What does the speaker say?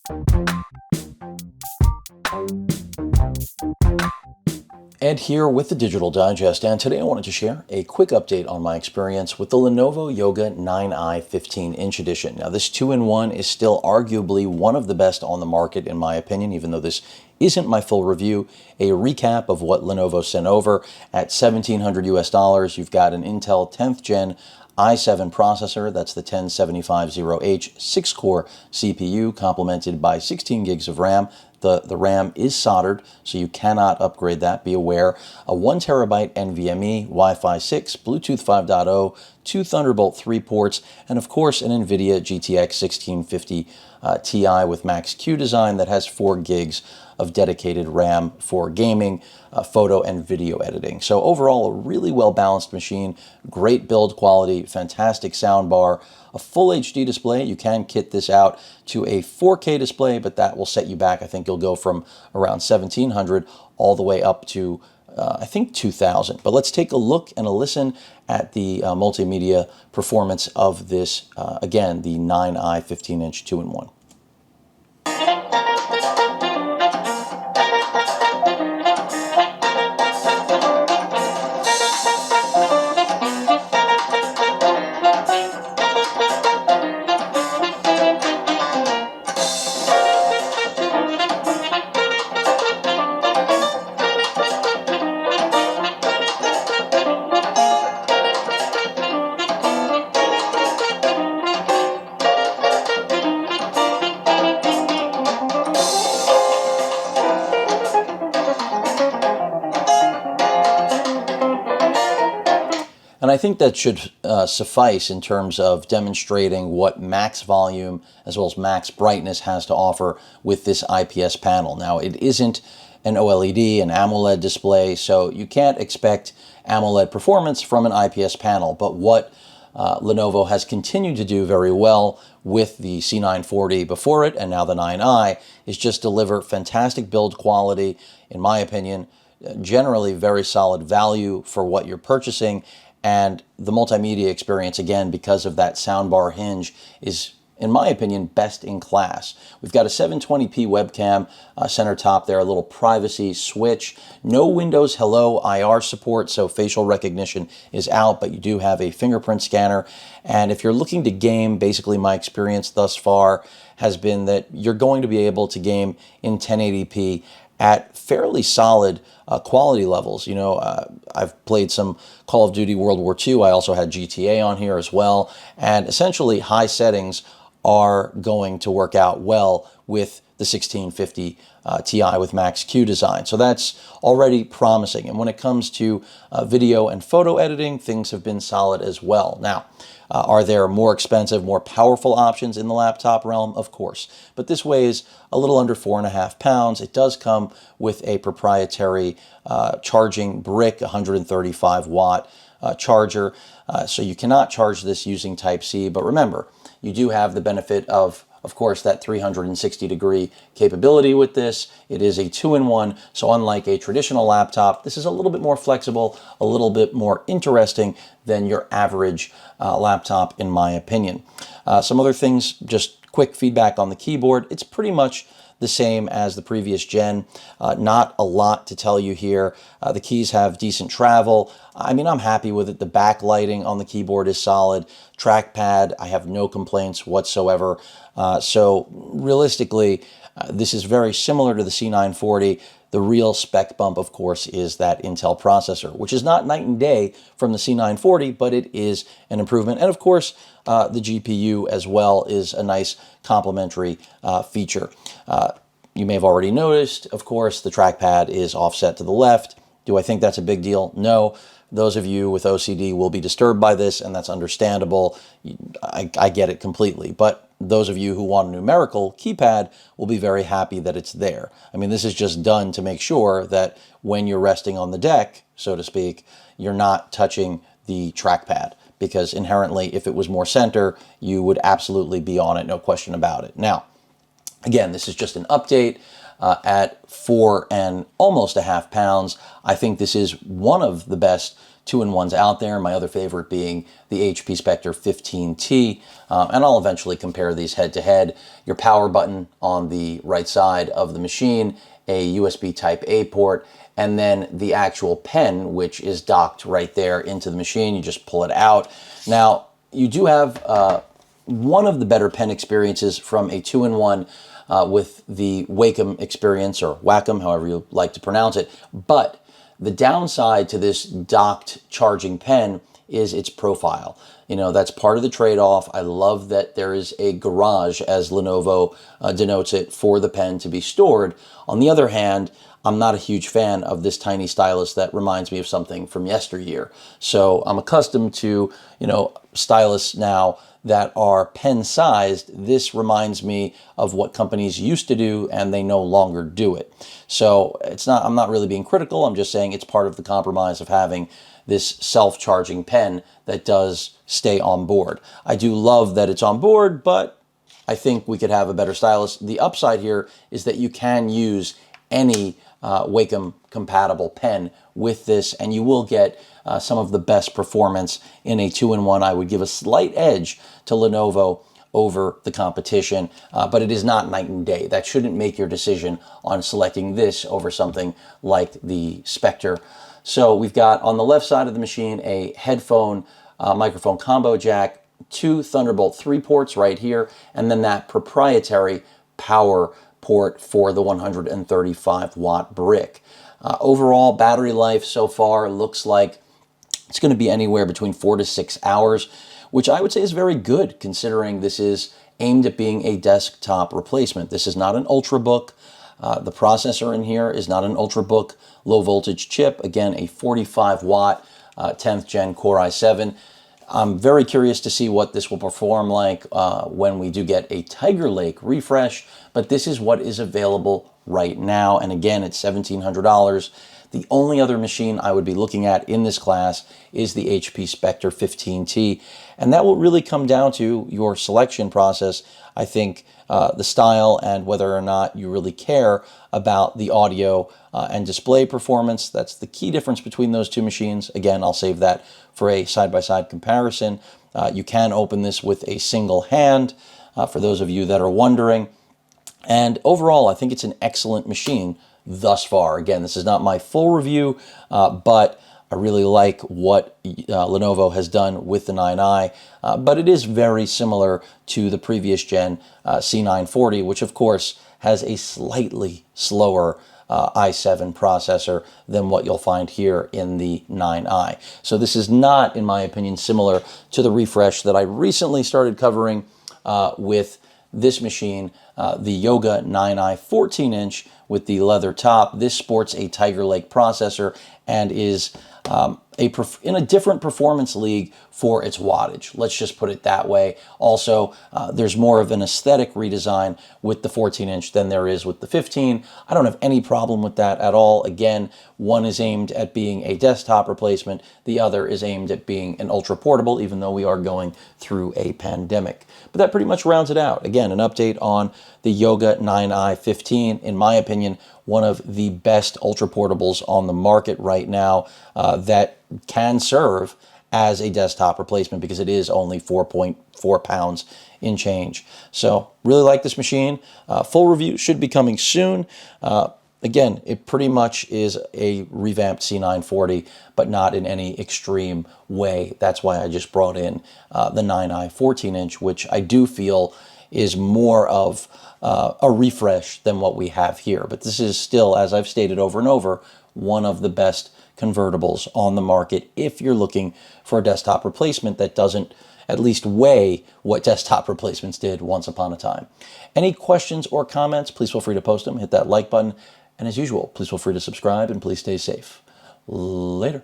Ed here with the Digital Digest, and today I wanted to share a quick update on my experience with the Lenovo Yoga 9i 15-inch edition. Now, this 2-in-1 is still arguably one of the best on the market in my opinion, even though this isn't my full review. A recap of what Lenovo sent over: at $1,700 US, you've got an Intel 10th Gen i7 processor, that's the 10750H 6-core CPU, complemented by 16 gigs of RAM. The RAM is soldered, so you cannot upgrade that, be aware. A 1 terabyte NVMe, Wi-Fi 6, Bluetooth 5.0, 2 Thunderbolt 3 ports, and of course an NVIDIA GTX 1650 Ti with Max-Q design that has 4 gigs of dedicated RAM for gaming, photo and video editing. So overall, a really well-balanced machine, great build quality, fantastic soundbar, a full HD display. You can kit this out to a 4K display, but that will set you back. I think you'll go from around 1,700 all the way up to I think 2,000. But let's take a look and a listen at the multimedia performance of this, again, the 9i 15-inch 2-in-1. And I think that should suffice in terms of demonstrating what max volume as well as max brightness has to offer with this IPS panel. Now, it isn't an OLED, an AMOLED display, so you can't expect AMOLED performance from an IPS panel. But what Lenovo has continued to do very well with the C940 before it and now the 9i is just deliver fantastic build quality, in my opinion, generally very solid value for what you're purchasing. And the multimedia experience, again, because of that soundbar hinge, is, in my opinion, best in class. We've got a 720p webcam center top there, a little privacy switch. No Windows Hello IR support, so facial recognition is out, but you do have a fingerprint scanner. And if you're looking to game, basically my experience thus far has been that you're going to be able to game in 1080p at fairly solid quality levels. You know, I've played some Call of Duty World War II. I also had GTA on here as well. And essentially, high settings are going to work out well with the 1650 Ti with Max-Q design. So that's already promising. And when it comes to video and photo editing, things have been solid as well. Now, are there more expensive, more powerful options in the laptop realm? Of course. But this weighs a little under 4.5 pounds. It does come with a proprietary charging brick, 135 watt charger. So you cannot charge this using Type-C. But remember, you do have the benefit of course, that 360-degree capability with this. It is a 2-in-1, so unlike a traditional laptop, this is a little bit more flexible, a little bit more interesting than your average laptop, in my opinion. Some other things, just quick feedback on the keyboard. It's pretty much the same as the previous gen. Not a lot to tell you here. The keys have decent travel. I mean, I'm happy with it. The backlighting on the keyboard is solid. Trackpad, I have no complaints whatsoever. So realistically, this is very similar to the C940. The real spec bump, of course, is that Intel processor, which is not night and day from the C940, but it is an improvement. And of course, the GPU as well is a nice complementary feature. You may have already noticed, of course, the trackpad is offset to the left. Do I think that's a big deal? No. Those of you with OCD will be disturbed by this, and that's understandable. I get it completely. But those of you who want a numerical keypad will be very happy that it's there. I mean, this is just done to make sure that when you're resting on the deck, so to speak, you're not touching the trackpad, because inherently, if it was more center, you would absolutely be on it, no question about it. Now, again, this is just an update. At 4 and almost a half pounds, I think this is one of the best 2-in-1s out there, my other favorite being the HP Spectre 15T, and I'll eventually compare these head to head. Your power button on the right side of the machine, a USB Type A port, and then the actual pen, which is docked right there into the machine. You just pull it out. Now, you do have one of the better pen experiences from a 2-in-1 with the Wacom experience, or Wacom, however you like to pronounce it. But the downside to this docked charging pen is its profile. You know, that's part of the trade-off. I love that there is a garage, as Lenovo denotes it, for the pen to be stored. On the other hand, I'm not a huge fan of this tiny stylus that reminds me of something from yesteryear. So I'm accustomed to, you know, stylus now that are pen-sized. This reminds me of what companies used to do, and they no longer do it. So I'm not really being critical. I'm just saying it's part of the compromise of having this self-charging pen that does stay on board. I do love that it's on board, but I think we could have a better stylus. The upside here is that you can use any Wacom compatible pen with this, and you will get some of the best performance in a 2-in-1. I would give a slight edge to Lenovo over the competition, but it is not night and day. That shouldn't make your decision on selecting this over something like the Spectre. So we've got on the left side of the machine a headphone microphone combo jack, 2 Thunderbolt 3 ports right here, and then that proprietary power port for the 135 watt brick. Overall battery life so far looks like it's going to be anywhere between 4 to 6 hours, which I would say is very good considering this is aimed at being a desktop replacement. This is not an Ultrabook. The processor in here is not an Ultrabook low voltage chip. Again, a 45 watt 10th gen Core i7. I'm very curious to see what this will perform like when we do get a Tiger Lake refresh, but this is what is available right now. And again, it's $1,700. The only other machine I would be looking at in this class is the HP Spectre 15T, and that will really come down to your selection process. I think the style and whether or not you really care about the audio and display performance. That's the key difference between those two machines. Again, I'll save that for a side-by-side comparison. You can open this with a single hand, for those of you that are wondering. And overall, I think it's an excellent machine thus far. Again, this is not my full review, but I really like what Lenovo has done with the 9i, but it is very similar to the previous gen C940, which of course has a slightly slower i7 processor than what you'll find here in the 9i. So this is not, in my opinion, similar to the refresh that I recently started covering with this machine, the Yoga 9i 14-inch with the leather top. This sports a Tiger Lake processor and is in a different performance league for its wattage. Let's just put it that way. Also, there's more of an aesthetic redesign with the 14-inch than there is with the 15. I don't have any problem with that at all. Again, one is aimed at being a desktop replacement. The other is aimed at being an ultra portable, even though we are going through a pandemic. But that pretty much rounds it out. Again, an update on the Yoga 9i 15. In my opinion, one of the best ultra portables on the market right now that can serve as a desktop replacement because it is only 4.4 pounds in change. So really like this machine. Full review should be coming soon. Again, it pretty much is a revamped C940, but not in any extreme way. That's why I just brought in the 9i 14-inch, which I do feel is more of a refresh than what we have here. But this is still, as I've stated over and over, one of the best convertibles on the market if you're looking for a desktop replacement that doesn't at least weigh what desktop replacements did once upon a time. Any questions or comments, please feel free to post them. Hit that like button. And as usual, please feel free to subscribe and please stay safe. Later.